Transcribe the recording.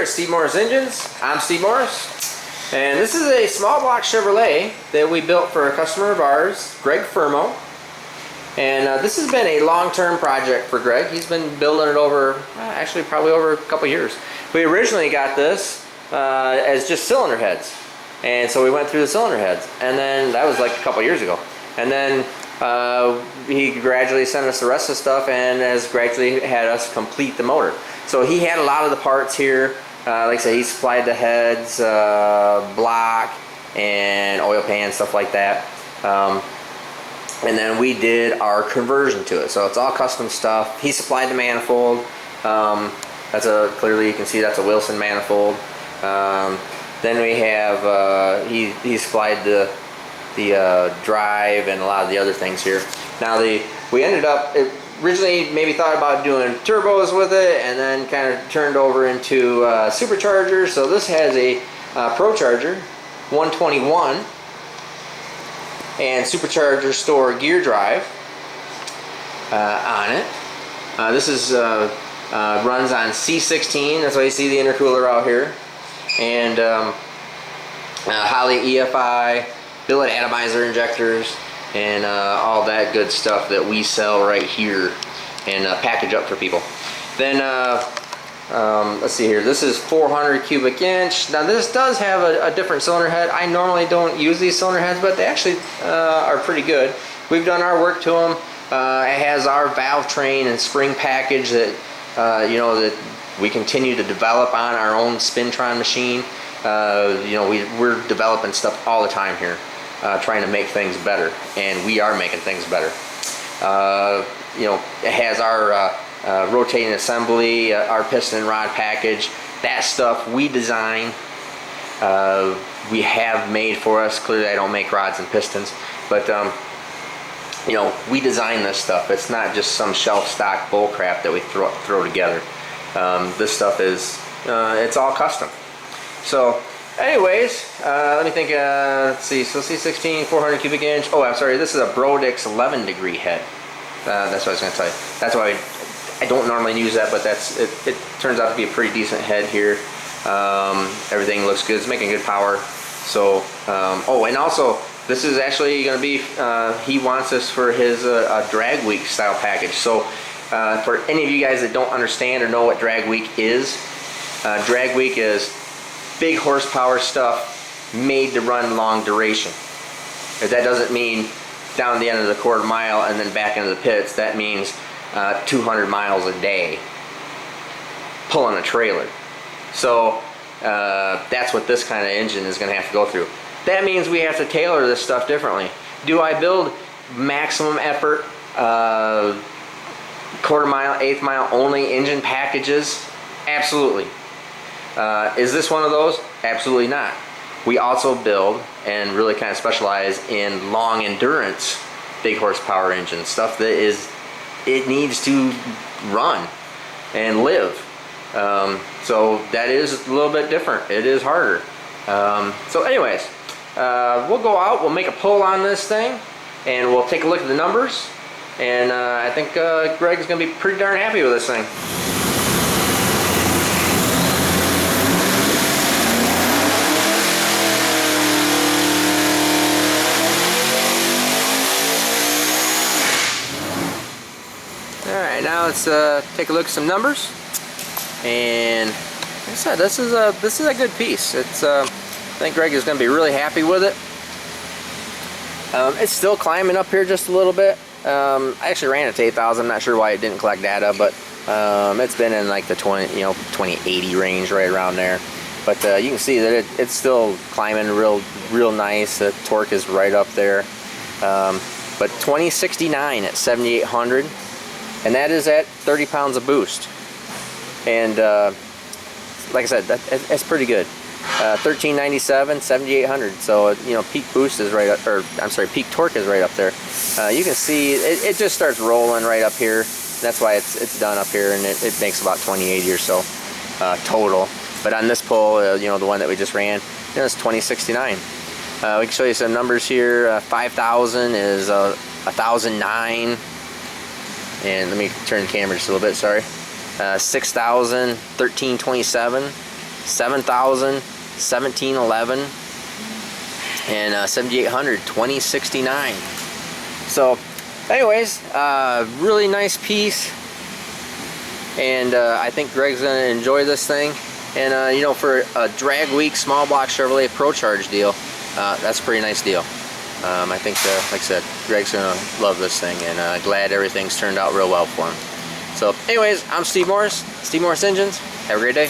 at Steve Morris Engines. I'm Steve Morris, and this is a small block Chevrolet that we built for a customer of ours, Greg Fermo. And this has been a long-term project for Greg. He's been building it over, actually probably over a couple years. We originally got this as just cylinder heads, and so we went through the cylinder heads, and then that was like a couple years ago. And then he gradually sent us the rest of the stuff and has gradually had us complete the motor. So he had a lot of the parts here. Like I said, he supplied the heads, block, and oil pan, stuff like that. And then we did our conversion to it. So it's all custom stuff. He supplied the manifold. Clearly you can see that's a Wilson manifold. Then we have, he supplied the drive and a lot of the other things here. Now we ended up, originally maybe thought about doing turbos with it, and then kind of turned over into superchargers. So this has a ProCharger 121 and supercharger store gear drive on it. This is runs on C16. That's why you see the intercooler out here, and Holley EFI billet atomizer injectors, and all that good stuff that we sell right here and package up for people. Then let's see here, this is 400 cubic inch. Now this does have a different cylinder head. I normally don't use these cylinder heads, but they actually are pretty good. We've done our work to them. It has our valve train and spring package that that we continue to develop on our own Spintron machine. We're developing stuff all the time here, trying to make things better, and we are making things better. It has our rotating assembly, our piston and rod package. That stuff we design, we have made for us. Clearly I don't make rods and pistons, but we design this stuff. It's not just some shelf stock bull crap that we throw together. This stuff is, it's all custom. So anyways, let me think, let's see, so C16, 400 cubic inch. Oh, I'm sorry, this is a Brodix 11 degree head. That's what I was going to tell you. That's why I don't normally use that, but it turns out to be a pretty decent head here. Everything looks good. It's making good power. So, oh, and also, this is actually going to be, he wants this for his drag week style package. So, for any of you guys that don't understand or know what drag week is is big horsepower stuff made to run long duration. If that doesn't mean down the end of the quarter mile and then back into the pits, that means 200 miles a day pulling a trailer. So that's what this kind of engine is going to have to go through. That means we have to tailor this stuff differently. Do I build maximum effort quarter mile, eighth mile only engine packages? Absolutely. Is this one of those? Absolutely not. We also build and really kind of specialize in long endurance big horsepower engine stuff that it needs to run and live. So that is a little bit different. It is harder. So anyways, we'll go out, we'll make a pull on this thing, and we'll take a look at the numbers, and I think Greg's going to be pretty darn happy with this thing. Alright, now let's take a look at some numbers. And like I said, this is a good piece. It's I think Greg is going to be really happy with it. It's still climbing up here just a little bit. I actually ran it to 8,000. I'm not sure why it didn't collect data, but it's been in like the 2080 range, right around there. But you can see that it's still climbing real nice. The torque is right up there. But 2069 at 7,800, and that is at 30 pounds of boost. And like I said, that's pretty good. 1397, 7800. So peak boost is right up, or I'm sorry, peak torque is right up there. You can see it just starts rolling right up here. That's why it's done up here, and it makes about 2080 or so total. But on this pull, the one that we just ran, it's 2069. We can show you some numbers here. 5,000 is 1,009. And let me turn the camera just a little bit, sorry. 6,000, 1327. 7,000, 1711, and 7,800, 2069. So anyways, really nice piece, and I think Greg's gonna enjoy this thing. And you know, for a drag week small block Chevrolet ProCharge deal, that's a pretty nice deal. I think, like I said, Greg's gonna love this thing, and glad everything's turned out real well for him. So anyways, I'm Steve Morris, Steve Morris Engines. Have a great day.